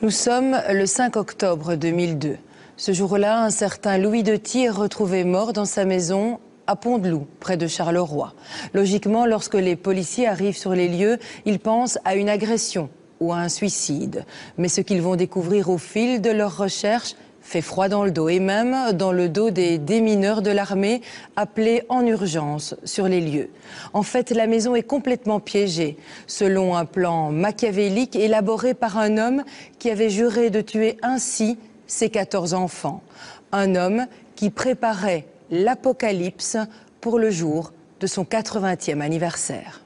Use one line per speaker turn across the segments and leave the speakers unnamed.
Nous sommes le 5 octobre 2002. Ce jour-là, un certain Louis Detis est retrouvé mort dans sa maison à Pont-de-Loup, près de Charleroi. Logiquement, lorsque les policiers arrivent sur les lieux, ils pensent à une agression ou à un suicide. Mais ce qu'ils vont découvrir au fil de leurs recherches fait froid dans le dos, et même dans le dos des démineurs de l'armée appelés en urgence sur les lieux. En fait, la maison est complètement piégée, selon un plan machiavélique élaboré par un homme qui avait juré de tuer ainsi ses 14 enfants. Un homme qui préparait l'apocalypse pour le jour de son 80e anniversaire.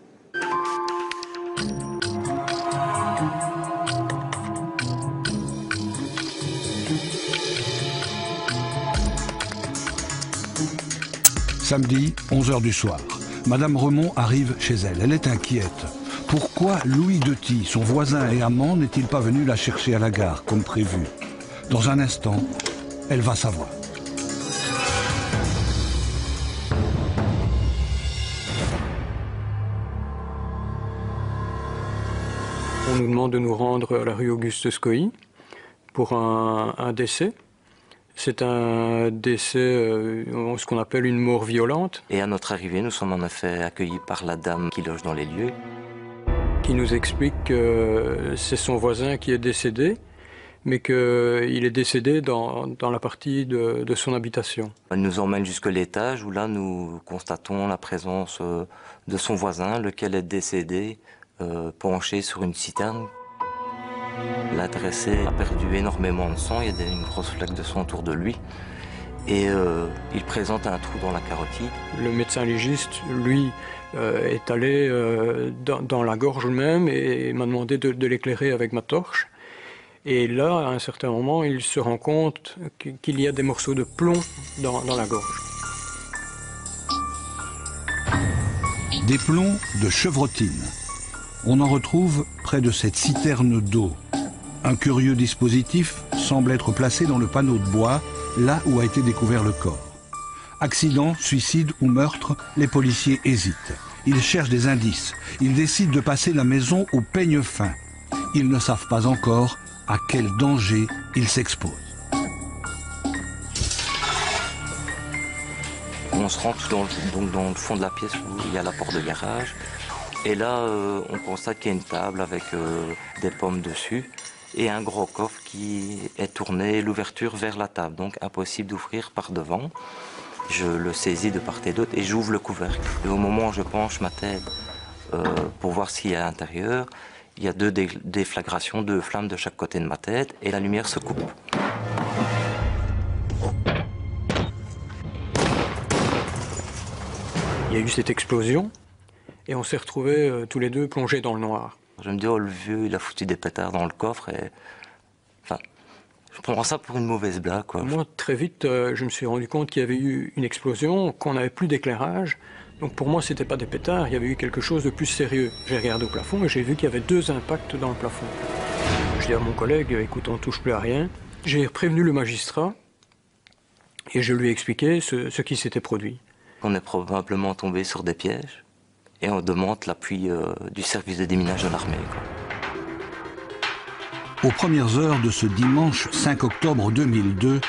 Samedi, 11h du soir. Madame Remond arrive chez elle. Elle est inquiète. Pourquoi Louis Detis, son voisin et amant, n'est-il pas venu la chercher à la gare, comme prévu? Dans un instant, elle va savoir.
On nous demande de nous rendre à la rue Auguste Scoï pour un décès. C'est un décès, ce qu'on appelle une mort violente.
Et à notre arrivée, nous sommes en effet accueillis par la dame qui loge dans les lieux.
Qui nous explique que c'est son voisin qui est décédé, mais qu'il est décédé dans la partie de son habitation.
Elle nous emmène jusqu'à l'étage où là nous constatons la présence de son voisin, lequel est décédé, penché sur une citerne. L'adressé a perdu énormément de sang, il y a une grosse flaque de sang autour de lui. Et il présente un trou dans la carotide. Le
médecin légiste, lui, est allé dans la gorge même et m'a demandé de l'éclairer avec ma torche. Et là, à un certain moment, il se rend compte qu'il y a des morceaux de plomb dans la gorge.
Des plombs de chevrotine. On en retrouve près de cette citerne d'eau. Un curieux dispositif semble être placé dans le panneau de bois, là où a été découvert le corps. Accident, suicide ou meurtre, les policiers hésitent. Ils cherchent des indices. Ils décident de passer la maison au peigne fin. Ils ne savent pas encore à quel danger ils s'exposent.
On se rend dans le fond de la pièce où il y a la porte de garage. Et là, on constate qu'il y a une table avec des pommes dessus et un gros coffre qui est tourné, l'ouverture vers la table. Donc impossible d'ouvrir par devant. Je le saisis de part et d'autre et j'ouvre le couvercle. Et au moment où je penche ma tête pour voir ce qu'il y a à l'intérieur, il y a deux déflagrations, deux flammes de chaque côté de ma tête et la lumière se coupe.
Il y a eu cette explosion. Et on s'est retrouvés tous les deux plongés dans le noir.
Je me dis, oh le vieux, il a foutu des pétards dans le coffre et... Enfin, je prends ça pour une mauvaise blague, quoi.
Moi, très vite, je me suis rendu compte qu'il y avait eu une explosion, qu'on n'avait plus d'éclairage. Donc pour moi, c'était pas des pétards, il y avait eu quelque chose de plus sérieux. J'ai regardé au plafond et j'ai vu qu'il y avait 2 impacts dans le plafond. Je dis à mon collègue, écoute, on ne touche plus à rien. J'ai prévenu le magistrat et je lui ai expliqué ce qui s'était produit.
On est probablement tombé sur des pièges. Et on demande l'appui du service de déminage de l'armée.
Aux premières heures de ce dimanche 5 octobre 2002,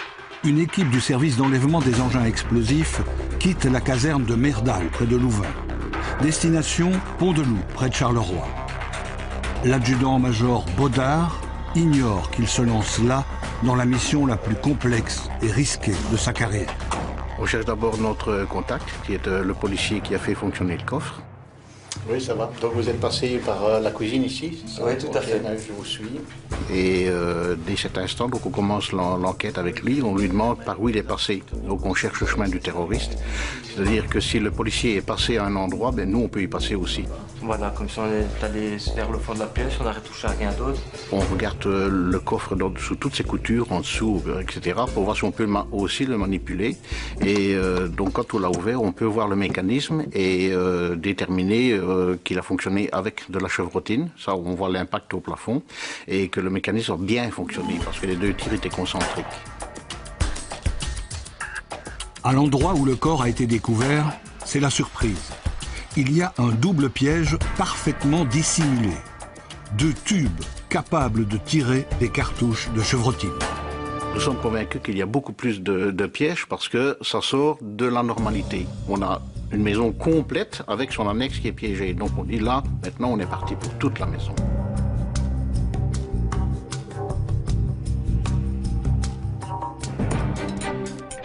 une équipe du service d'enlèvement des engins explosifs quitte la caserne de Merdal, près de Louvain. Destination Pont-de-Loup, près de Charleroi. L'adjudant-major Baudard ignore qu'il se lance là dans la mission la plus complexe et risquée de sa carrière.
On cherche d'abord notre contact, qui est le policier qui a fait fonctionner le coffre. Oui, ça va. Donc vous êtes passé par la cuisine ici?
Oui, tout à fait.
Je vous suis. Et dès cet instant, donc on commence l'enquête avec lui. On lui demande par où il est passé. Donc on cherche le chemin du terroriste. C'est-à-dire que si le policier est passé à un endroit, ben nous on peut y passer aussi.
Voilà, comme si on est allé vers le fond de la pièce, on n'a retouché à rien d'autre.
On regarde le coffre sous toutes ses coutures, en dessous, etc. pour voir si on peut aussi le manipuler. Et donc quand on l'a ouvert, on peut voir le mécanisme et déterminer qu'il a fonctionné avec de la chevrotine. Ça, on voit l'impact au plafond. Et que le mécanisme a bien fonctionné parce que les 2 tirs étaient concentriques.
À l'endroit où le corps a été découvert, c'est la surprise. Il y a un double piège parfaitement dissimulé. 2 tubes capable de tirer des cartouches de chevrotine.
Nous sommes convaincus qu'il y a beaucoup plus de pièges parce que ça sort de la normalité. On a une maison complète avec son annexe qui est piégée. Donc on dit là, maintenant on est parti pour toute la maison.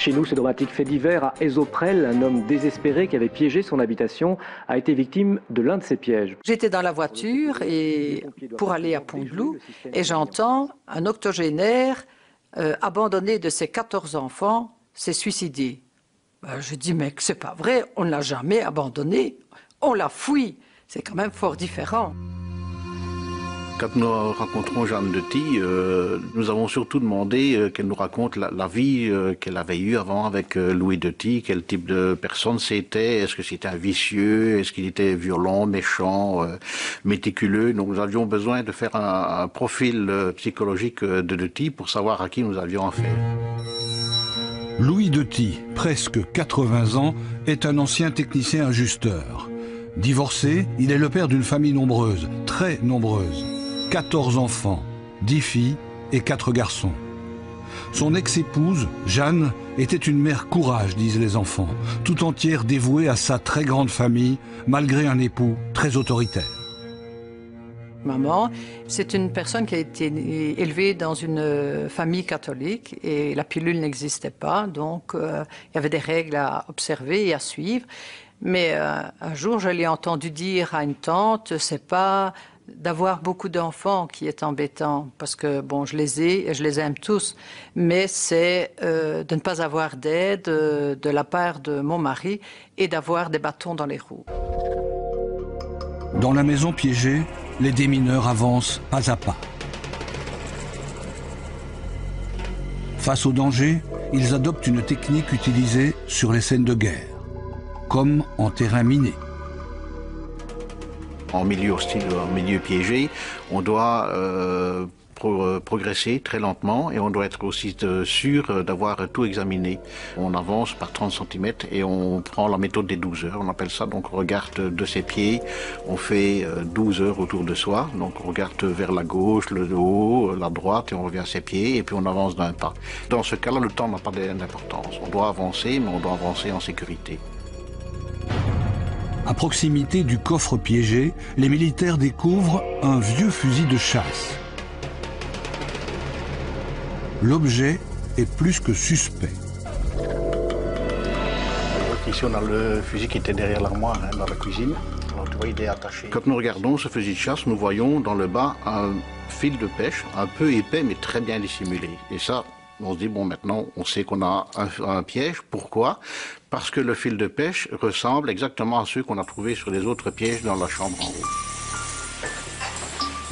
Chez nous, ce dramatique fait divers à Ezoprel, un homme désespéré qui avait piégé son habitation a été victime de l'un de ces pièges.
J'étais dans la voiture pour aller à Pont-de-Loup et j'entends un octogénaire abandonné de ses 14 enfants s'est suicidé. Je dis mais c'est pas vrai, on ne l'a jamais abandonné, on l'a fouillé. C'est quand même fort différent.
Quand nous rencontrons Jeanne de Ty, nous avons surtout demandé qu'elle nous raconte la vie qu'elle avait eue avant avec Louis de Ty, quel type de personne c'était, est-ce que c'était un vicieux, est-ce qu'il était violent, méchant, méticuleux. Donc nous avions besoin de faire un profil psychologique de Ty pour savoir à qui nous avions affaire.
Louis de Ty, presque 80 ans, est un ancien technicien ajusteur. Divorcé, il est le père d'une famille nombreuse, très nombreuse. 14 enfants, 10 filles et 4 garçons. Son ex-épouse, Jeanne, était une mère courage, disent les enfants, tout entière dévouée à sa très grande famille, malgré un époux très autoritaire.
Maman, c'est une personne qui a été élevée dans une famille catholique et la pilule n'existait pas, donc il y avait des règles à observer et à suivre. Mais un jour, je l'ai entendu dire à une tante, c'est pas d'avoir beaucoup d'enfants qui est embêtant, parce que bon, je les ai et je les aime tous, mais c'est de ne pas avoir d'aide de la part de mon mari et d'avoir des bâtons dans les roues.
Dans la maison piégée, les démineurs avancent pas à pas. Face au danger, ils adoptent une technique utilisée sur les scènes de guerre, comme en terrain miné.
En milieu hostile, en milieu piégé, on doit progresser très lentement et on doit être aussi sûr d'avoir tout examiné. On avance par 30 cm et on prend la méthode des 12 heures. On appelle ça, donc on regarde de ses pieds, on fait 12 heures autour de soi. Donc on regarde vers la gauche, le haut, la droite et on revient à ses pieds et puis on avance d'un pas. Dans ce cas-là, le temps n'a pas d'importance. On doit avancer, mais on doit avancer en sécurité.
À proximité du coffre piégé, les militaires découvrent un vieux fusil de chasse. L'objet est plus que suspect.
Ici, on a le fusil qui était derrière l'armoire, dans la cuisine. Alors, tu vois, il est attaché. Quand nous regardons ce fusil de chasse, nous voyons dans le bas un fil de pêche, un peu épais, mais très bien dissimulé. Et ça, on se dit, bon, maintenant, on sait qu'on a un piège. Pourquoi? Parce que le fil de pêche ressemble exactement à ceux qu'on a trouvés sur les autres pièges dans la chambre en haut.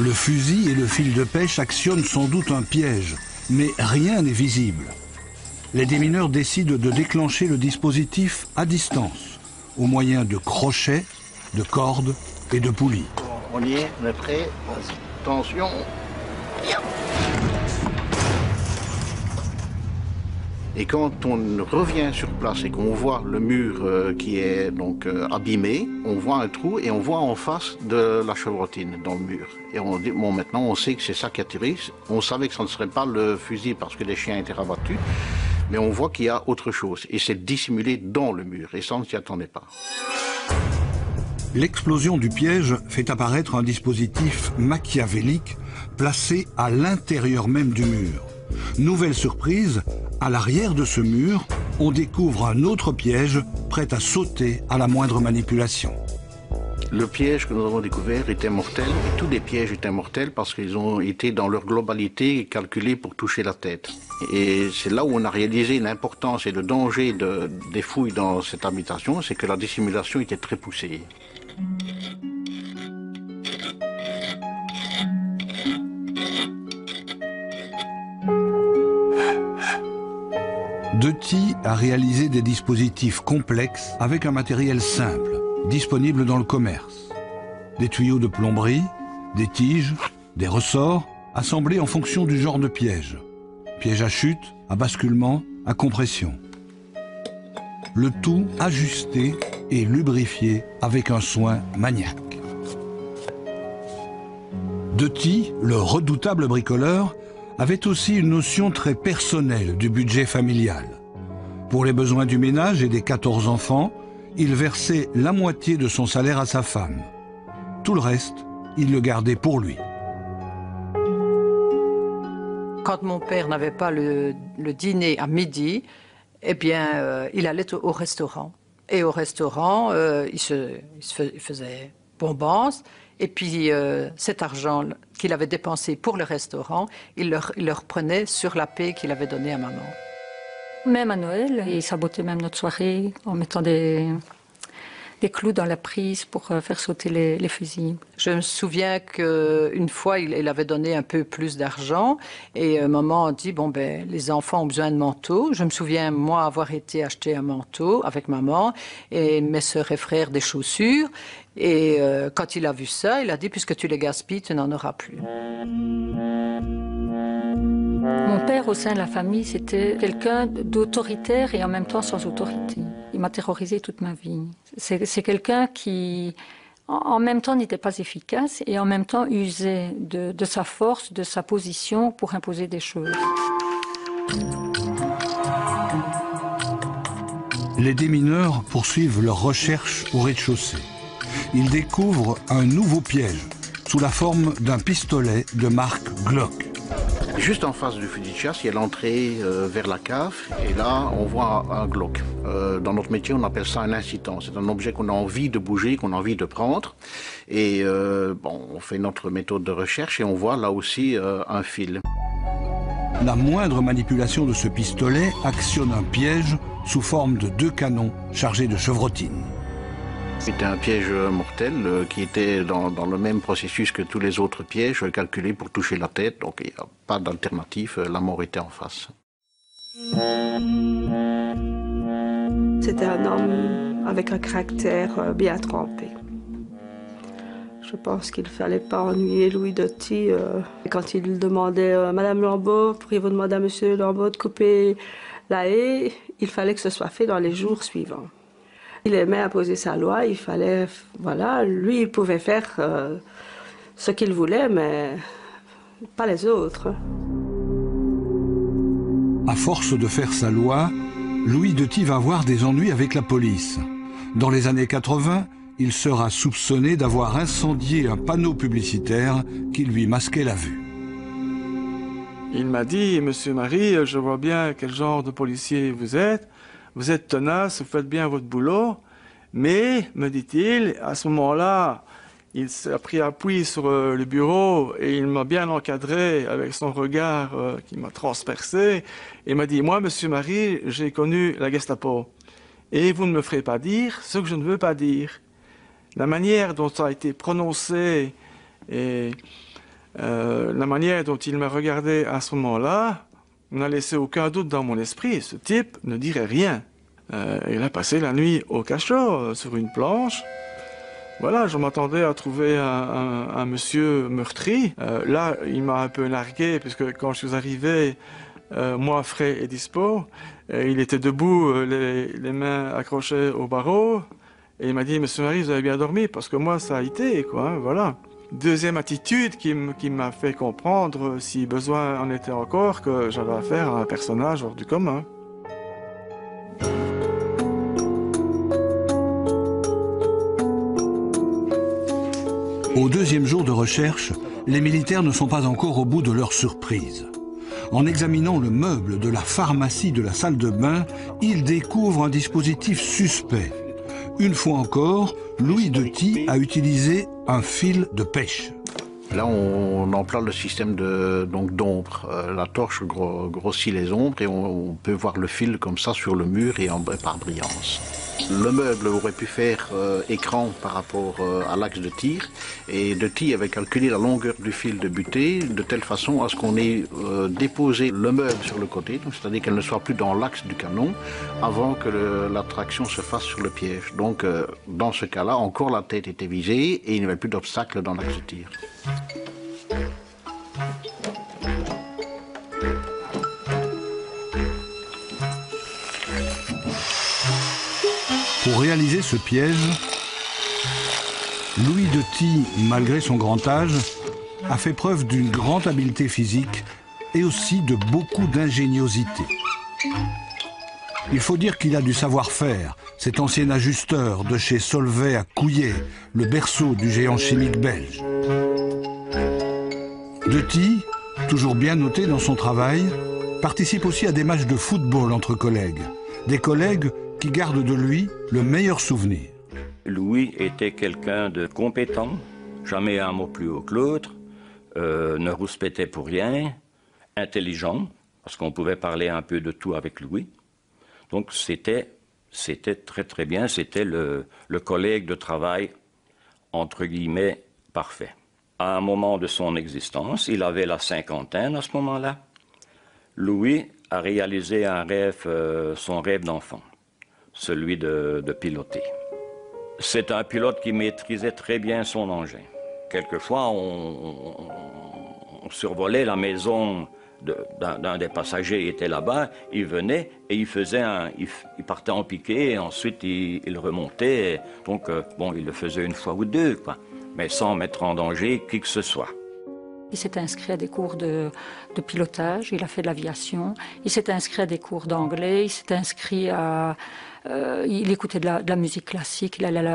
Le fusil et le fil de pêche actionnent sans doute un piège, mais rien n'est visible. Les démineurs décident de déclencher le dispositif à distance, au moyen de crochets, de cordes et de poulies.
On y est, on est prêt. Attention. Et quand on revient sur place et qu'on voit le mur qui est donc abîmé, on voit un trou et on voit en face de la chevrotine dans le mur. Et on dit, bon, maintenant on sait que c'est ça qui a tiré. On savait que ça ne serait pas le fusil parce que les chiens étaient rabattus, mais on voit qu'il y a autre chose. Et c'est dissimulé dans le mur et ça on ne s'y attendait pas.
L'explosion du piège fait apparaître un dispositif machiavélique placé à l'intérieur même du mur. Nouvelle surprise, à l'arrière de ce mur, on découvre un autre piège prêt à sauter à la moindre manipulation.
Le piège que nous avons découvert était mortel, et tous les pièges étaient mortels parce qu'ils ont été dans leur globalité calculés pour toucher la tête. Et c'est là où on a réalisé l'importance et le danger des fouilles dans cette habitation, c'est que la dissimulation était très poussée.
De Ty a réalisé des dispositifs complexes avec un matériel simple, disponible dans le commerce. Des tuyaux de plomberie, des tiges, des ressorts, assemblés en fonction du genre de piège. Piège à chute, à basculement, à compression. Le tout ajusté et lubrifié avec un soin maniaque. Detis, le redoutable bricoleur, avait aussi une notion très personnelle du budget familial. Pour les besoins du ménage et des 14 enfants, il versait la moitié de son salaire à sa femme. Tout le reste, il le gardait pour lui.
Quand mon père n'avait pas le dîner à midi, eh bien, il allait au restaurant. Et au restaurant, il faisait bombance. Et puis, cet argent qu'il avait dépensé pour le restaurant, il le reprenait sur la paie qu'il avait donnée à maman.
Même à Noël, il sabotait même notre soirée en mettant des clous dans la prise pour faire sauter les fusils.
Je me souviens qu'une fois, il avait donné un peu plus d'argent et maman a dit, bon ben, les enfants ont besoin de manteaux. Je me souviens, moi, avoir été acheter un manteau avec maman et mes sœurs et frères des chaussures. Et quand il a vu ça, il a dit, puisque tu les gaspilles, tu n'en auras plus.
Mon père, au sein de la famille, c'était quelqu'un d'autoritaire et en même temps sans autorité. Il m'a terrorisée toute ma vie. C'est quelqu'un qui, en même temps, n'était pas efficace et en même temps usait de sa force, de sa position pour imposer des choses.
Les démineurs poursuivent leurs recherches au rez-de-chaussée. Ils découvrent un nouveau piège sous la forme d'un pistolet de marque Glock.
Juste en face du fusil de chasse, il y a l'entrée vers la cave et là on voit un Glock. Dans notre métier on appelle ça un incitant. C'est un objet qu'on a envie de bouger, qu'on a envie de prendre. Et on fait notre méthode de recherche et on voit là aussi un fil.
La moindre manipulation de ce pistolet actionne un piège sous forme de 2 canons chargés de chevrotine.
C'était un piège mortel qui était dans le même processus que tous les autres pièges calculés pour toucher la tête. Donc il n'y a pas d'alternative, la mort était en face.
C'était un homme avec un caractère bien trempé. Je pense qu'il ne fallait pas ennuyer Louis Detis. Quand il demandait Madame Lambeau, pourriez-vous demander à Monsieur Lambeau de couper la haie, il fallait que ce soit fait dans les jours suivants. Il aimait imposer sa loi, il fallait, voilà, lui il pouvait faire ce qu'il voulait, mais pas les autres.
À force de faire sa loi, Louis Detis va avoir des ennuis avec la police. Dans les années 80, il sera soupçonné d'avoir incendié un panneau publicitaire qui lui masquait la vue.
Il m'a dit, Monsieur Marie, je vois bien quel genre de policier vous êtes tenace, vous faites bien votre boulot, mais, me dit-il, à ce moment-là, il a pris appui sur le bureau et il m'a bien encadré avec son regard qui m'a transpercé. Et m'a dit, moi, Monsieur Marie, j'ai connu la Gestapo. Et vous ne me ferez pas dire ce que je ne veux pas dire. La manière dont ça a été prononcé et la manière dont il m'a regardé à ce moment-là n'a laissé aucun doute dans mon esprit. Ce type ne dirait rien. Il a passé la nuit au cachot, sur une planche. Voilà, je m'attendais à trouver un monsieur meurtri. Là, il m'a un peu nargué, puisque quand je suis arrivé, moi, frais et dispo, il était debout, les mains accrochées au barreau. Et il m'a dit, Monsieur Marie, vous avez bien dormi, parce que moi, ça a été, quoi, hein, voilà. Deuxième attitude qui m'a fait comprendre, si besoin en était encore, que j'avais affaire à un personnage hors du commun.
Au deuxième jour de recherche, les militaires ne sont pas encore au bout de leur surprise. En examinant le meuble de la pharmacie de la salle de bain, ils découvrent un dispositif suspect. Une fois encore, Louis Detis a utilisé un fil de pêche.
Là, on emploie le système d'ombre. La torche grossit les ombres et on peut voir le fil comme ça sur le mur et par brillance. Le meuble aurait pu faire écran par rapport à l'axe de tir et Detis avait calculé la longueur du fil de butée de telle façon à ce qu'on ait déposé le meuble sur le côté, c'est-à-dire qu'elle ne soit plus dans l'axe du canon avant que la traction se fasse sur le piège. Donc dans ce cas-là, encore la tête était visée et il n'y avait plus d'obstacle dans l'axe de tir.
Pour réaliser ce piège, Louis Detis, malgré son grand âge, a fait preuve d'une grande habileté physique et aussi de beaucoup d'ingéniosité. Il faut dire qu'il a du savoir-faire, cet ancien ajusteur de chez Solvay à Couillet, le berceau du géant chimique belge. Deuty, toujours bien noté dans son travail, participe aussi à des matchs de football entre collègues. Des collègues qui gardent de lui le meilleur souvenir.
Louis était quelqu'un de compétent, jamais un mot plus haut que l'autre, ne rouspétait pour rien, intelligent, parce qu'on pouvait parler un peu de tout avec Louis. Donc c'était très très bien, c'était le collègue de travail, entre guillemets, parfait. À un moment de son existence, il avait la cinquantaine à ce moment-là, Louis a réalisé un rêve, son rêve d'enfant, celui de piloter. C'est un pilote qui maîtrisait très bien son engin. Quelquefois, on survolait la maison d'un des passagers qui était là-bas, il venait et il partait en piqué et ensuite il remontait. Donc, bon, il le faisait une fois ou deux, quoi, mais sans mettre en danger qui que ce soit.
Il s'est inscrit à des cours de pilotage, il a fait de l'aviation, il s'est inscrit à des cours d'anglais, il s'est inscrit à... il écoutait de la musique classique, il allait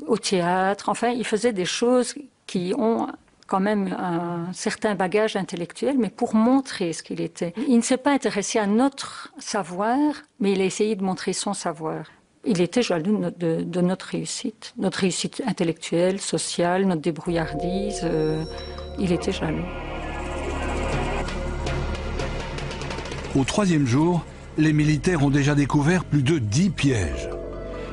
au théâtre, enfin il faisait des choses qui ont quand même un certain bagage intellectuel, mais pour montrer ce qu'il était. Il ne s'est pas intéressé à notre savoir, mais il a essayé de montrer son savoir. Il était jaloux de notre réussite intellectuelle, sociale, notre débrouillardise. Il était jaloux.
Au troisième jour, les militaires ont déjà découvert plus de 10 pièges.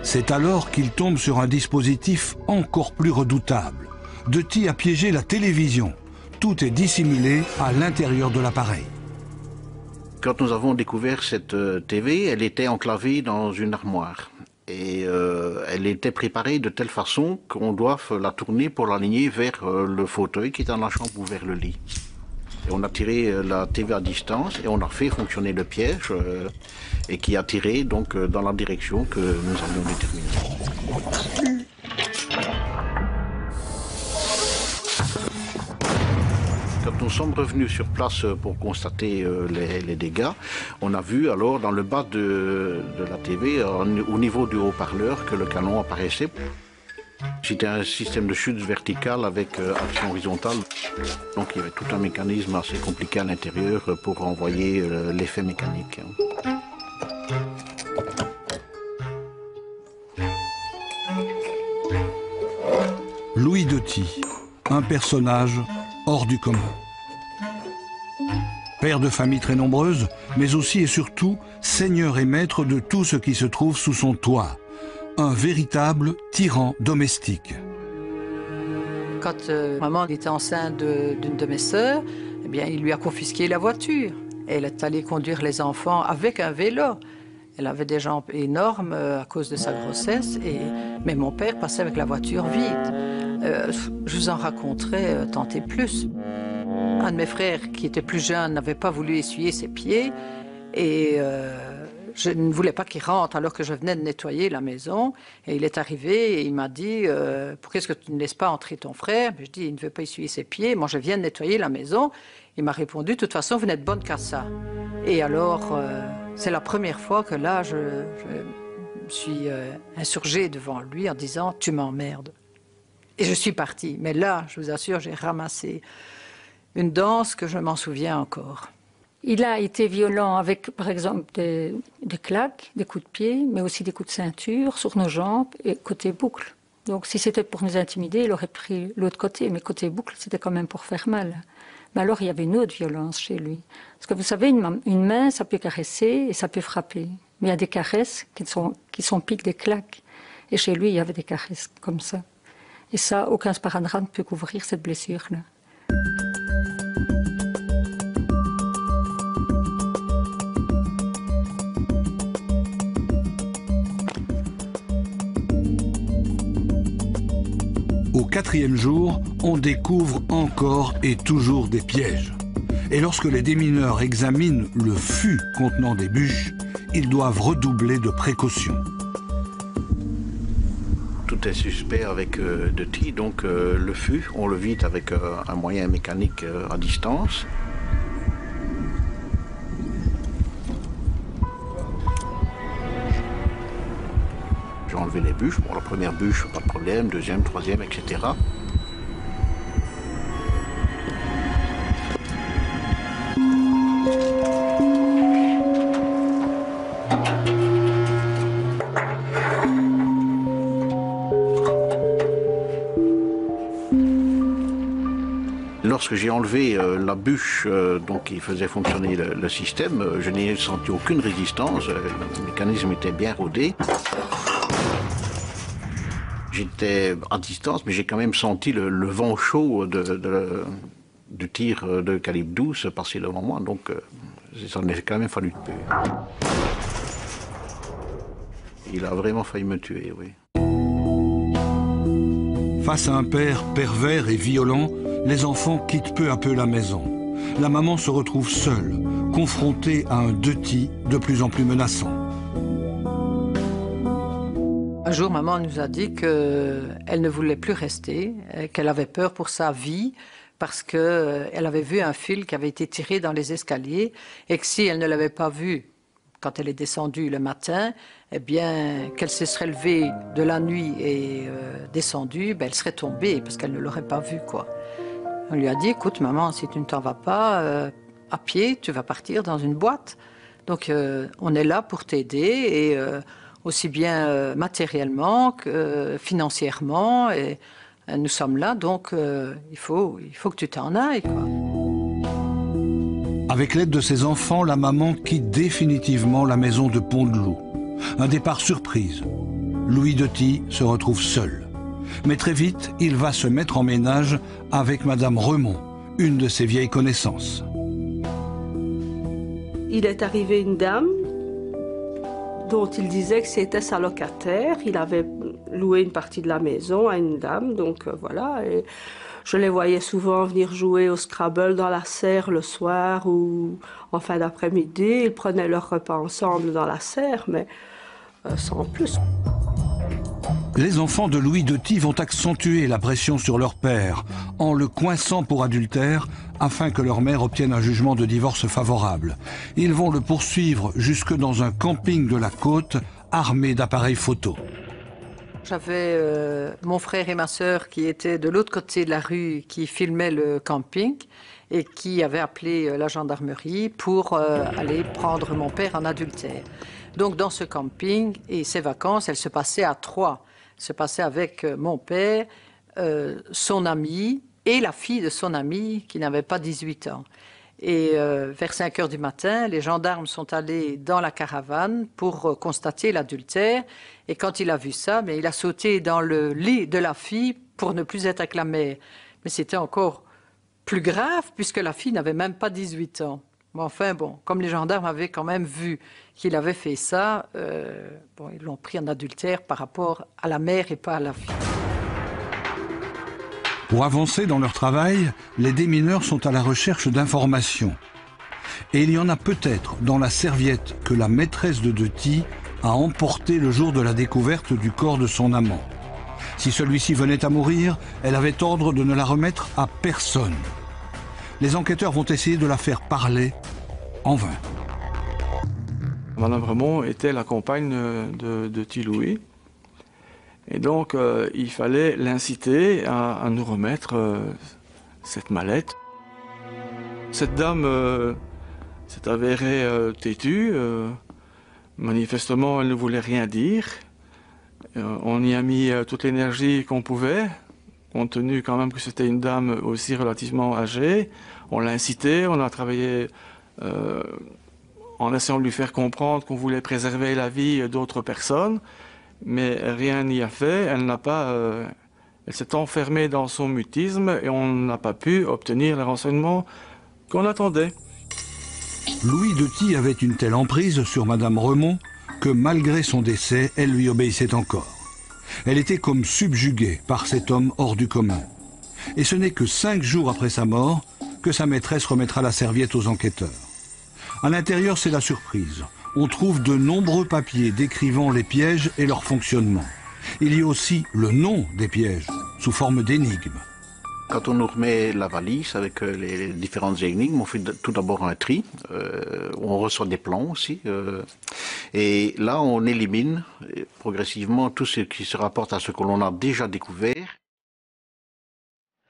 C'est alors qu'ils tombent sur un dispositif encore plus redoutable. Deuty a piégé la télévision. Tout est dissimulé à l'intérieur de l'appareil.
Quand nous avons découvert cette TV, elle était enclavée dans une armoire. Et elle était préparée de telle façon qu'on doive la tourner pour l'aligner vers le fauteuil qui est dans la chambre ou vers le lit. Et on a tiré la TV à distance et on a fait fonctionner le piège et qui a tiré donc dans la direction que nous avions déterminée. Quand nous sommes revenus sur place pour constater les dégâts, on a vu alors dans le bas de la TV, au niveau du haut-parleur, que le canon apparaissait. C'était un système de chute verticale avec action horizontale. Donc il y avait tout un mécanisme assez compliqué à l'intérieur pour envoyer l'effet mécanique.
Louis Deuty, un personnage hors du commun. Père de famille très nombreuse, mais aussi et surtout seigneur et maître de tout ce qui se trouve sous son toit. Un véritable tyran domestique.
Quand maman était enceinte d'une de mes sœurs, eh bien, il lui a confisqué la voiture. Elle est allée conduire les enfants avec un vélo. Elle avait des jambes énormes à cause de sa grossesse, mais mon père passait avec la voiture vide. Je vous en raconterai tant et plus. Un de mes frères, qui était plus jeune, n'avait pas voulu essuyer ses pieds et je ne voulais pas qu'il rentre alors que je venais de nettoyer la maison. Et il est arrivé et il m'a dit « Pourquoi est-ce que tu ne laisses pas entrer ton frère ?» Je dis « Il ne veut pas essuyer ses pieds, moi je viens de nettoyer la maison. » Il m'a répondu « De toute façon, vous n'êtes bonne qu'à ça. » Et alors, c'est la première fois que là, je me suis insurgée devant lui en disant « Tu m'emmerdes. » Et je suis partie. Mais là, je vous assure, j'ai ramassé une danse que je m'en souviens encore.
Il a été violent avec, par exemple, des claques, des coups de pied, mais aussi des coups de ceinture sur nos jambes et côté boucle. Donc si c'était pour nous intimider, il aurait pris l'autre côté, mais côté boucle, c'était quand même pour faire mal. Mais alors, il y avait une autre violence chez lui. Parce que vous savez, une main, ça peut caresser et ça peut frapper. Mais il y a des caresses qui sont pires que des claques. Et chez lui, il y avait des caresses comme ça. Et ça, aucun sparadrap ne peut couvrir cette blessure-là.
Au quatrième jour, on découvre encore et toujours des pièges. Et lorsque les démineurs examinent le fût contenant des bûches, ils doivent redoubler de précautions.
Tout tout est suspect avec Doty, donc le fût, on le vide avec un moyen mécanique à distance. J'ai enlevé les bûches. Bon, la première bûche, pas de problème, deuxième, troisième, etc. Lorsque j'ai enlevé la bûche donc qui faisait fonctionner le système, je n'ai senti aucune résistance, le mécanisme était bien rodé. J'étais à distance, mais j'ai quand même senti le vent chaud du tir de calibre 12 passer devant moi, donc ça m'a quand même fallu peu. Il a vraiment failli me tuer, oui.
Face à un père pervers et violent, les enfants quittent peu à peu la maison. La maman se retrouve seule, confrontée à un Doty de plus en plus menaçant.
Un jour, maman nous a dit qu'elle ne voulait plus rester, qu'elle avait peur pour sa vie, parce qu'elle avait vu un fil qui avait été tiré dans les escaliers, et que si elle ne l'avait pas vu quand elle est descendue le matin, eh bien, qu'elle se serait levée de la nuit et descendue, ben, elle serait tombée, parce qu'elle ne l'aurait pas vu, quoi. On lui a dit, écoute maman, si tu ne t'en vas pas à pied, tu vas partir dans une boîte. Donc on est là pour t'aider, et aussi bien matériellement que financièrement. Et nous sommes là, donc il faut que tu t'en ailles, quoi.
Avec l'aide de ses enfants, la maman quitte définitivement la maison de Pont-de-Loup. Un départ surprise. Louis Doty se retrouve seul. Mais très vite, il va se mettre en ménage avec Madame Remond, une de ses vieilles connaissances.
Il est arrivé une dame dont il disait que c'était sa locataire. Il avait loué une partie de la maison à une dame, donc voilà. Et je les voyais souvent venir jouer au Scrabble dans la serre le soir ou en fin d'après-midi. Ils prenaient leur repas ensemble dans la serre, mais sans plus.
Les enfants de Louis Doty vont accentuer la pression sur leur père en le coinçant pour adultère afin que leur mère obtienne un jugement de divorce favorable. Ils vont le poursuivre jusque dans un camping de la côte armé d'appareils photo.
J'avais mon frère et ma sœur qui étaient de l'autre côté de la rue, qui filmaient le camping et qui avaient appelé la gendarmerie pour aller prendre mon père en adultère. Donc dans ce camping, et ces vacances, elles se passaient à 3. Se passait avec mon père, son ami et la fille de son ami qui n'avait pas 18 ans. Et vers 5 heures du matin, les gendarmes sont allés dans la caravane pour constater l'adultère. Et quand il a vu ça, mais il a sauté dans le lit de la fille pour ne plus être avec la mère. Mais c'était encore plus grave puisque la fille n'avait même pas 18 ans. Mais enfin, bon, comme les gendarmes avaient quand même vu qu'il avait fait ça, bon, ils l'ont pris en adultère par rapport à la mère et pas à la fille.
Pour avancer dans leur travail, les démineurs sont à la recherche d'informations. Et il y en a peut-être dans la serviette que la maîtresse de Doty a emportée le jour de la découverte du corps de son amant. Si celui-ci venait à mourir, elle avait ordre de ne la remettre à personne. Les enquêteurs vont essayer de la faire parler, en vain.
Madame Remond était la compagne de Doty Louis. Et donc, il fallait l'inciter à nous remettre cette mallette. Cette dame s'est avérée têtue. Manifestement, elle ne voulait rien dire. On y a mis toute l'énergie qu'on pouvait, compte tenu quand même que c'était une dame aussi relativement âgée. On l'a incitée, on a travaillé en essayant de lui faire comprendre qu'on voulait préserver la vie d'autres personnes. Mais rien n'y a fait, elle s'est enfermée dans son mutisme et on n'a pas pu obtenir les renseignements qu'on attendait.
Louis Doty avait une telle emprise sur Madame Remond que malgré son décès, elle lui obéissait encore. Elle était comme subjuguée par cet homme hors du commun. Et ce n'est que 5 jours après sa mort que sa maîtresse remettra la serviette aux enquêteurs. À l'intérieur, c'est la surprise. On trouve de nombreux papiers décrivant les pièges et leur fonctionnement. Il y a aussi le nom des pièges, sous forme d'énigmes.
Quand on nous remet la valise avec les différentes énigmes, on fait tout d'abord un tri. On reçoit des plans aussi. Et là, on élimine progressivement tout ce qui se rapporte à ce que l'on a déjà découvert.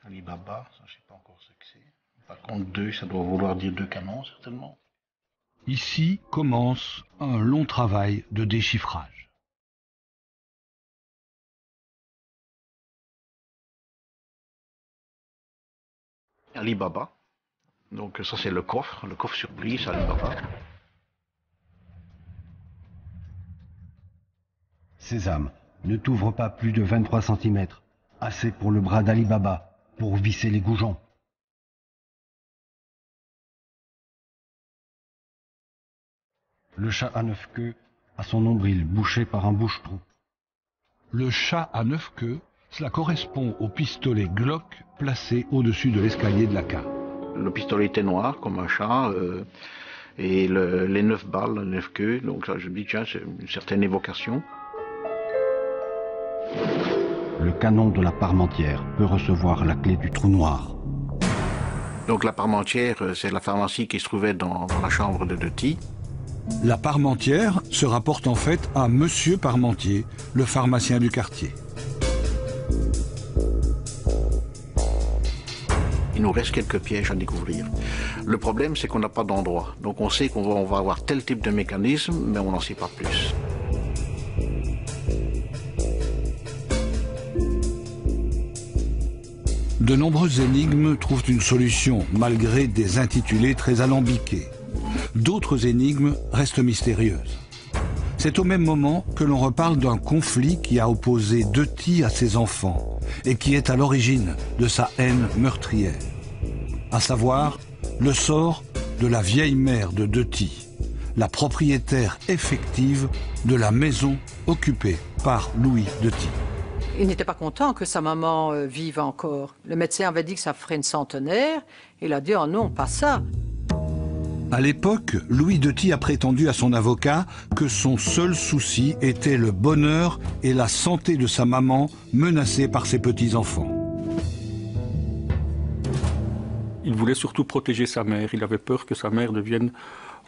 Ali Baba, ça, je ne sais pas encore ce que c'est. Par contre, 2, ça doit vouloir dire 2 canons, certainement.
Ici commence un long travail de déchiffrage.
Ali Baba. Donc ça c'est le coffre surprise Ali Baba.
Sésame, ne t'ouvre pas plus de 23 cm. Assez pour le bras d'Ali Baba, pour visser les goujons. Le chat à 9 queues a son nombril bouché par un bouche-trou.
Le chat à 9 queues, cela correspond au pistolet Glock placé au-dessus de l'escalier de la cave.
Le pistolet était noir comme un chat et les 9 balles, 9 queues, donc là je me dis tiens c'est une certaine évocation.
Le canon de la Parmentière peut recevoir la clé du trou noir.
Donc la Parmentière, c'est la pharmacie qui se trouvait dans la chambre de Doty.
La Parmentière se rapporte en fait à Monsieur Parmentier, le pharmacien du quartier.
Il nous reste quelques pièges à découvrir. Le problème, c'est qu'on n'a pas d'endroit. Donc on sait qu'on va avoir tel type de mécanisme, mais on n'en sait pas plus.
De nombreuses énigmes trouvent une solution, malgré des intitulés très alambiqués. D'autres énigmes restent mystérieuses. C'est au même moment que l'on reparle d'un conflit qui a opposé Doty à ses enfants et qui est à l'origine de sa haine meurtrière. À savoir, le sort de la vieille mère de Doty, la propriétaire effective de la maison occupée par Louis Doty.
Il n'était pas content que sa maman vive encore. Le médecin avait dit que ça ferait une centenaire. Il a dit « Oh non, pas ça ».
À l'époque, Louis Doty a prétendu à son avocat que son seul souci était le bonheur et la santé de sa maman menacée par ses petits-enfants.
Il voulait surtout protéger sa mère. Il avait peur que sa mère devienne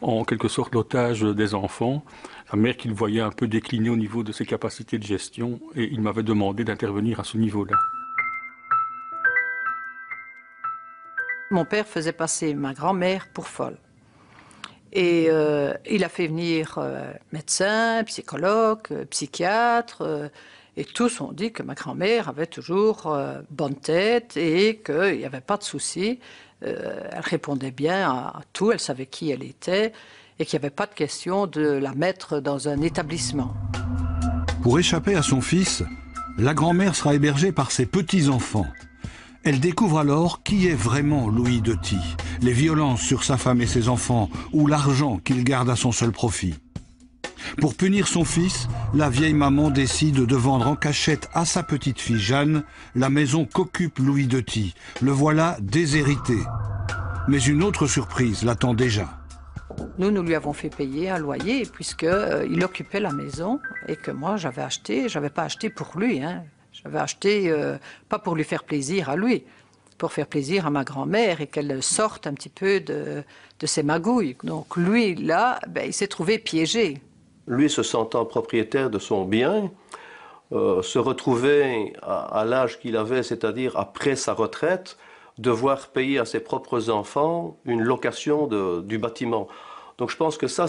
en quelque sorte l'otage des enfants. Sa mère qu'il voyait un peu décliner au niveau de ses capacités de gestion et il m'avait demandé d'intervenir à ce niveau-là.
Mon père faisait passer ma grand-mère pour folle. Et il a fait venir médecins, psychologues, psychiatres, et tous ont dit que ma grand-mère avait toujours bonne tête et qu'il n'y avait pas de souci. Elle répondait bien à tout, elle savait qui elle était et qu'il n'y avait pas de question de la mettre dans un établissement.
Pour échapper à son fils, la grand-mère sera hébergée par ses petits-enfants. Elle découvre alors qui est vraiment Louis Doty, les violences sur sa femme et ses enfants ou l'argent qu'il garde à son seul profit. Pour punir son fils, la vieille maman décide de vendre en cachette à sa petite-fille Jeanne la maison qu'occupe Louis Doty. Le voilà déshérité. Mais une autre surprise l'attend déjà.
Nous lui avons fait payer un loyer puisqu'il occupait la maison et que moi j'avais pas acheté pour lui, hein. J'avais acheté, pas pour lui faire plaisir à lui, pour faire plaisir à ma grand-mère et qu'elle sorte un petit peu de ses magouilles. Donc lui, là, il s'est trouvé piégé.
Lui, se sentant propriétaire de son bien, se retrouvait à l'âge qu'il avait, c'est-à-dire après sa retraite, devoir payer à ses propres enfants une location du bâtiment. Donc je pense que ça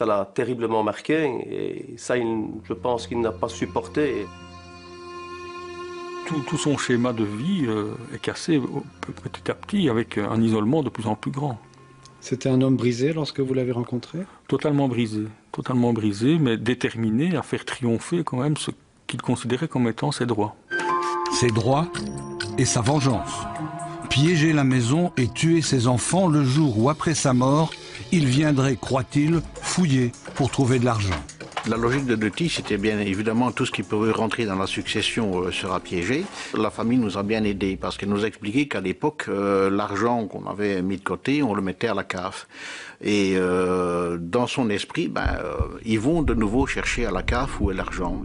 l'a terriblement marqué et ça, je pense qu'il n'a pas supporté.
Tout son schéma de vie est cassé petit à petit avec un isolement de plus en plus grand.
C'était un homme brisé lorsque vous l'avez rencontré? Totalement
brisé, mais déterminé à faire triompher quand même ce qu'il considérait comme étant ses droits.
Ses droits et sa vengeance. Piéger la maison et tuer ses enfants le jour où, après sa mort, il viendrait, croit-il, fouiller pour trouver de l'argent.
La logique de Doty, c'était bien évidemment tout ce qui pouvait rentrer dans la succession sera piégé. La famille nous a bien aidés parce qu'elle nous a expliqué qu'à l'époque, l'argent qu'on avait mis de côté, on le mettait à la CAF. Et dans son esprit, ils vont de nouveau chercher à la CAF où est l'argent.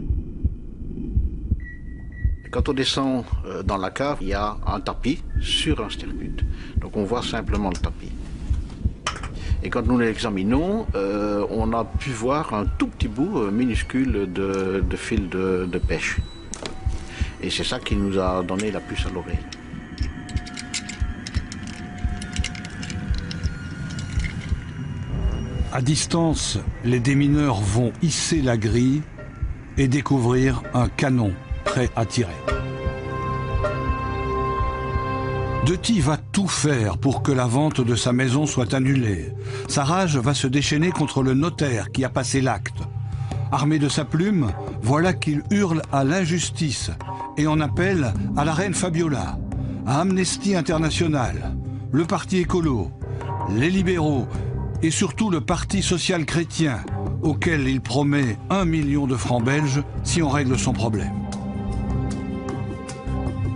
Quand on descend dans la cave, il y a un tapis sur un stercute. Donc on voit simplement le tapis. Et quand nous l'examinons, on a pu voir un tout petit bout minuscule de fil de pêche. Et c'est ça qui nous a donné la puce à l'oreille.
À distance, les démineurs vont hisser la grille et découvrir un canon prêt à tirer. Detti va tout faire pour que la vente de sa maison soit annulée. Sa rage va se déchaîner contre le notaire qui a passé l'acte. Armé de sa plume, voilà qu'il hurle à l'injustice et en appelle à la reine Fabiola, à Amnesty International, le parti écolo, les libéraux et surtout le parti social-chrétien, auquel il promet 1 million de francs belges si on règle son problème.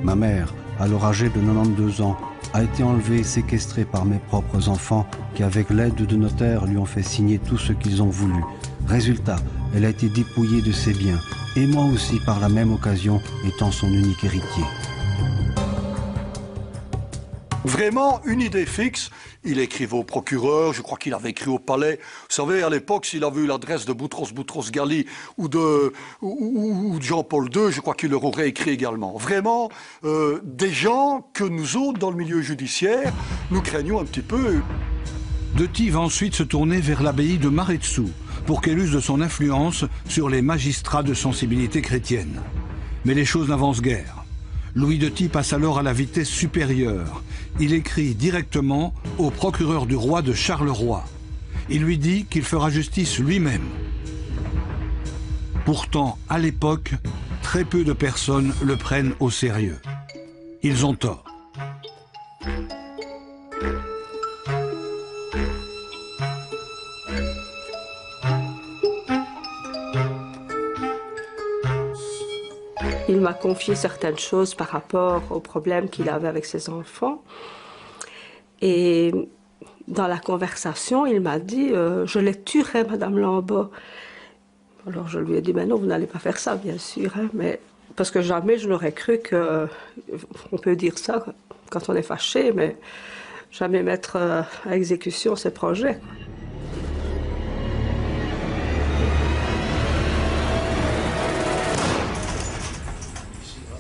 Ma mère, alors âgée de 92 ans, a été enlevée et séquestrée par mes propres enfants qui, avec l'aide de notaires, lui ont fait signer tout ce qu'ils ont voulu. Résultat, elle a été dépouillée de ses biens, et moi aussi par la même occasion, étant son unique héritier.
Vraiment une idée fixe. Il écrivait au procureur, je crois qu'il avait écrit au palais. Vous savez, à l'époque, s'il avait eu l'adresse de Boutros Ghali ou de Jean-Paul II, je crois qu'il leur aurait écrit également. Vraiment, des gens que nous autres, dans le milieu judiciaire, nous craignons un petit peu.
Detti va ensuite se tourner vers l'abbaye de Maretsu pour qu'elle use de son influence sur les magistrats de sensibilité chrétienne. Mais les choses n'avancent guère. Louis Detti passe alors à la vitesse supérieure. Il écrit directement au procureur du roi de Charleroi. Il lui dit qu'il fera justice lui-même. Pourtant, à l'époque, très peu de personnes le prennent au sérieux. Ils ont tort.
Il m'a confié certaines choses par rapport aux problèmes qu'il avait avec ses enfants. Et dans la conversation, il m'a dit je les tuerai, Madame Lambot. Alors je lui ai dit, mais non, vous n'allez pas faire ça, bien sûr. Hein, mais, parce que jamais je n'aurais cru que... on peut dire ça quand on est fâché, mais jamais mettre à exécution ses projets.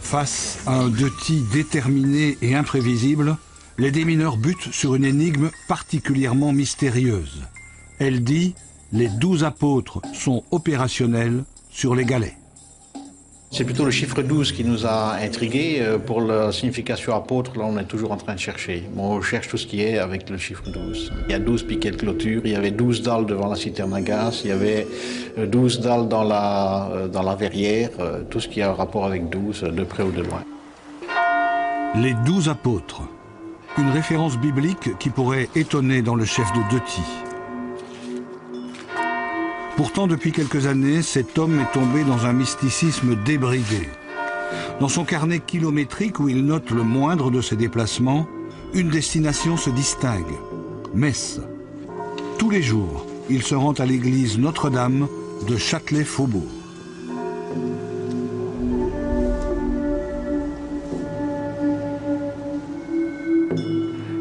Face à un Detti déterminé et imprévisible, les démineurs butent sur une énigme particulièrement mystérieuse. Elle dit « Les 12 apôtres sont opérationnels sur les galets ».
C'est plutôt le chiffre 12 qui nous a intrigués. Pour la signification apôtre, là, on est toujours en train de chercher. Bon, on cherche tout ce qui est avec le chiffre 12. Il y a 12 piquets de clôture, il y avait 12 dalles devant la citerne à gaz, il y avait 12 dalles dans la verrière, tout ce qui a un rapport avec 12, de près ou de loin.
Les 12 apôtres. Une référence biblique qui pourrait étonner dans le chef de Detti. Pourtant, depuis quelques années, cet homme est tombé dans un mysticisme débridé. Dans son carnet kilométrique où il note le moindre de ses déplacements, une destination se distingue, Metz. Tous les jours, il se rend à l'église Notre-Dame de Châtelet-Faubourg.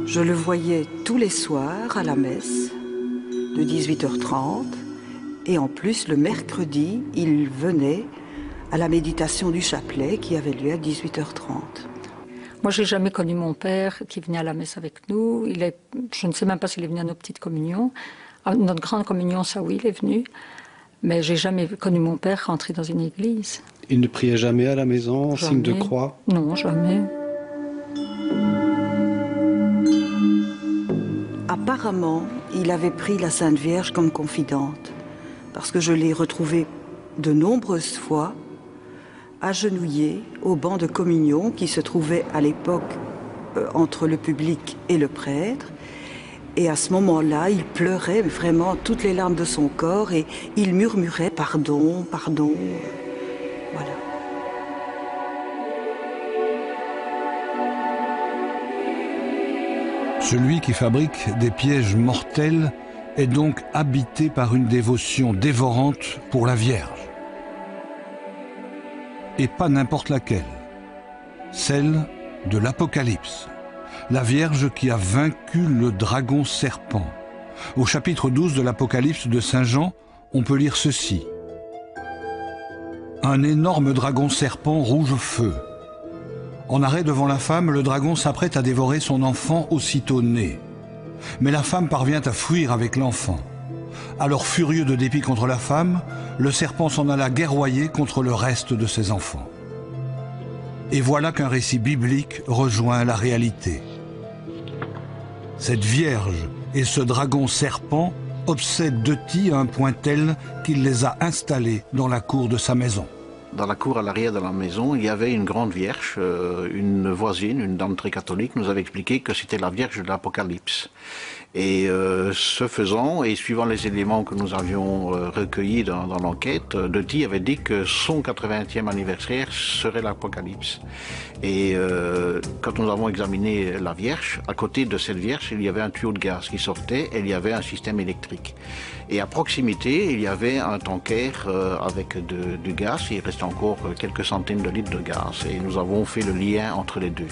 Je le voyais tous les soirs à la messe, de 18h30. Et en plus, le mercredi, il venait à la méditation du chapelet qui avait lieu à 18h30.
Moi, j'ai jamais connu mon père qui venait à la messe avec nous. Je ne sais même pas s'il est venu à nos petites communions. À notre grande communion, ça oui, il est venu. Mais j'ai jamais connu mon père rentrer dans une église.
Il ne priait jamais à la maison,
Jamais.
signe de croix?
Non, jamais.
Apparemment, il avait pris la Sainte Vierge comme confidente. Parce que je l'ai retrouvé de nombreuses fois agenouillé au banc de communion qui se trouvait à l'époque entre le public et le prêtre. Et à ce moment-là, il pleurait vraiment toutes les larmes de son corps et il murmurait « pardon, pardon ». Voilà.
Celui qui fabrique des pièges mortels est donc habité par une dévotion dévorante pour la Vierge. Et pas n'importe laquelle. celle de l'Apocalypse, la Vierge qui a vaincu le dragon serpent. Au chapitre 12 de l'Apocalypse de Saint Jean, on peut lire ceci. Un énorme dragon serpent rouge feu. En arrêt devant la femme, le dragon s'apprête à dévorer son enfant aussitôt né. Mais la femme parvient à fuir avec l'enfant. Alors furieux de dépit contre la femme, le serpent s'en alla guerroyer contre le reste de ses enfants. Et voilà qu'un récit biblique rejoint la réalité. Cette Vierge et ce dragon serpent obsèdent Deti à un point tel qu'il les a installés dans la cour de sa maison.
Dans la cour à l'arrière de la maison, il y avait une grande vierge. Une voisine, une dame très catholique, nous avait expliqué que c'était la Vierge de l'Apocalypse. Et ce faisant, et suivant les éléments que nous avions recueillis dans l'enquête, Deti avait dit que son 80e anniversaire serait l'Apocalypse. Et quand nous avons examiné la Vierge, à côté de cette Vierge, il y avait un tuyau de gaz qui sortait et il y avait un système électrique. Et à proximité, il y avait un tanker avec du gaz. Il restait encore quelques centaines de litres de gaz. Et nous avons fait le lien entre les deux.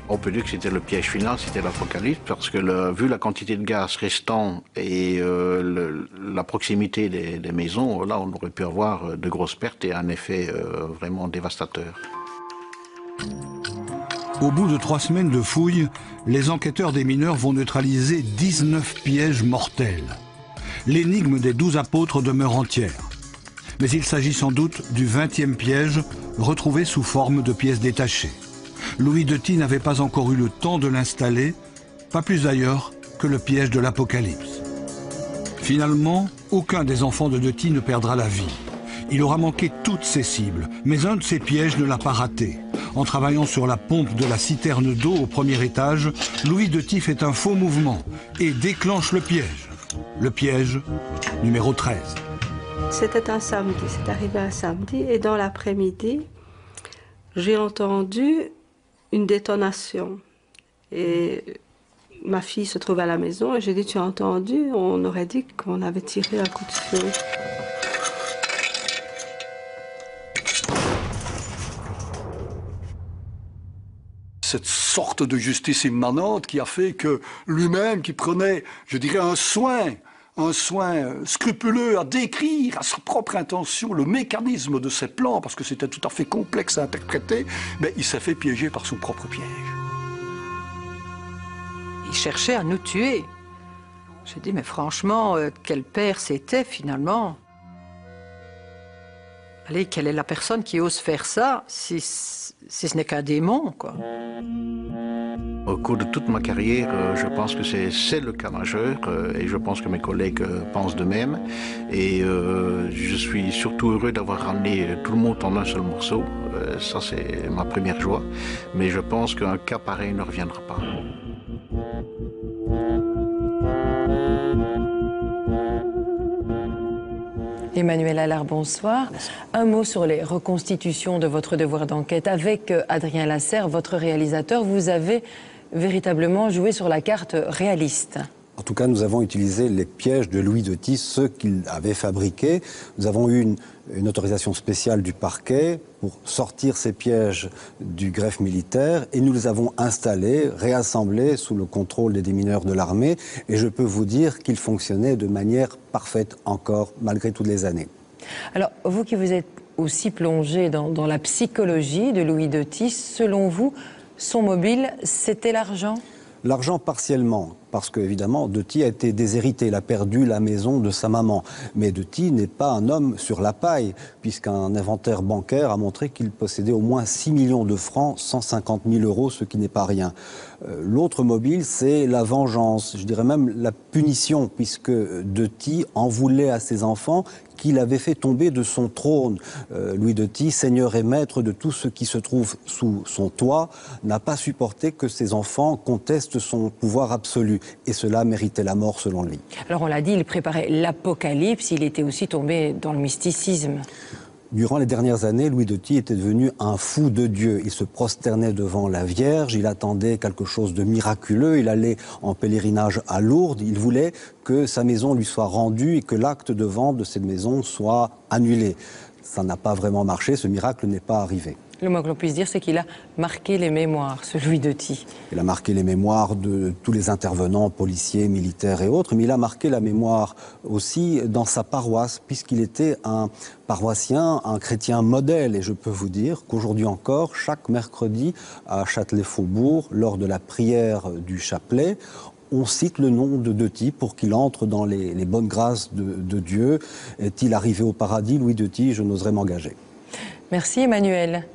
On peut dire que c'était le piège final, c'était l'Apocalypse, parce que vu la quantité de gaz restant et la proximité des maisons, là on aurait pu avoir de grosses pertes et un effet vraiment dévastateur.
Au bout de 3 semaines de fouilles, les enquêteurs des mineurs vont neutraliser 19 pièges mortels. L'énigme des 12 apôtres demeure entière. Mais il s'agit sans doute du 20e piège, retrouvé sous forme de pièces détachées. Louis Deti n'avait pas encore eu le temps de l'installer, pas plus d'ailleurs que le piège de l'Apocalypse. Finalement, aucun des enfants de Deti ne perdra la vie. Il aura manqué toutes ses cibles, mais un de ses pièges ne l'a pas raté. En travaillant sur la pompe de la citerne d'eau au premier étage, Louis Deti fait un faux mouvement et déclenche le piège. Le piège numéro 13.
C'était un samedi, c'est arrivé un samedi, et dans l'après-midi, j'ai entendu une détonation. Et ma fille se trouve à la maison et j'ai dit, tu as entendu? On aurait dit qu'on avait tiré un coup de feu.
Cette sorte de justice immanente qui a fait que lui-même, qui prenait, je dirais, un soin scrupuleux à décrire à sa propre intention le mécanisme de ses plans, parce que c'était tout à fait complexe à interpréter, mais il s'est fait piéger par son propre piège.
Il cherchait à nous tuer. J'ai dit, mais franchement, quel père c'était finalement? Allez, quelle est la personne qui ose faire ça si ce n'est qu'un démon, quoi?
Au cours de toute ma carrière, je pense que c'est le cas majeur et je pense que mes collègues pensent de même. Et je suis surtout heureux d'avoir ramené tout le monde en un seul morceau. Ça, c'est ma première joie. Mais je pense qu'un cas pareil ne reviendra pas.
Emmanuel Allard, bonsoir. Un mot sur les reconstitutions de votre devoir d'enquête. Avec Adrien Lasserre, votre réalisateur, vous avez véritablement joué sur la carte réaliste.
En tout cas, nous avons utilisé les pièges de Louis Deti, ceux qu'il avait fabriqués. Nous avons eu une autorisation spéciale du parquet pour sortir ces pièges du greffe militaire et nous les avons installés, réassemblés sous le contrôle des démineurs de l'armée. Et je peux vous dire qu'ils fonctionnaient de manière parfaite encore, malgré toutes les années.
Alors, vous qui vous êtes aussi plongé dans la psychologie de Louis Deti, selon vous, son mobile, c'était l'argent ?
L'argent partiellement, parce qu'évidemment, Deti a été déshérité, il a perdu la maison de sa maman. Mais Deti n'est pas un homme sur la paille, puisqu'un inventaire bancaire a montré qu'il possédait au moins 6 millions de francs, 150 000 euros, ce qui n'est pas rien. L'autre mobile, c'est la vengeance, je dirais même la punition, puisque Deti en voulait à ses enfants qu'il avait fait tomber de son trône. Louis Deti, seigneur et maître de tout ce qui se trouve sous son toit, n'a pas supporté que ses enfants contestent son pouvoir absolu. Et cela méritait la mort, selon lui.
Alors on l'a dit, il préparait l'Apocalypse, il était aussi tombé dans le mysticisme.
Durant les dernières années, Louis Deti était devenu un fou de Dieu. Il se prosternait devant la Vierge, il attendait quelque chose de miraculeux, il allait en pèlerinage à Lourdes, il voulait que sa maison lui soit rendue et que l'acte de vente de cette maison soit annulé. ça n'a pas vraiment marché, ce miracle n'est pas arrivé.
Le moins que l'on puisse dire, c'est qu'il a marqué les mémoires, ce Louis Doty.
Il a marqué les mémoires de tous les intervenants, policiers, militaires et autres, mais il a marqué la mémoire aussi dans sa paroisse, puisqu'il était un paroissien, un chrétien modèle. Et je peux vous dire qu'aujourd'hui encore, chaque mercredi à Châtelet-Faubourg, lors de la prière du chapelet, on cite le nom de Doty pour qu'il entre dans les bonnes grâces de Dieu. Est-il arrivé au paradis, Louis Doty? Je n'oserais m'engager.
Merci Emmanuel.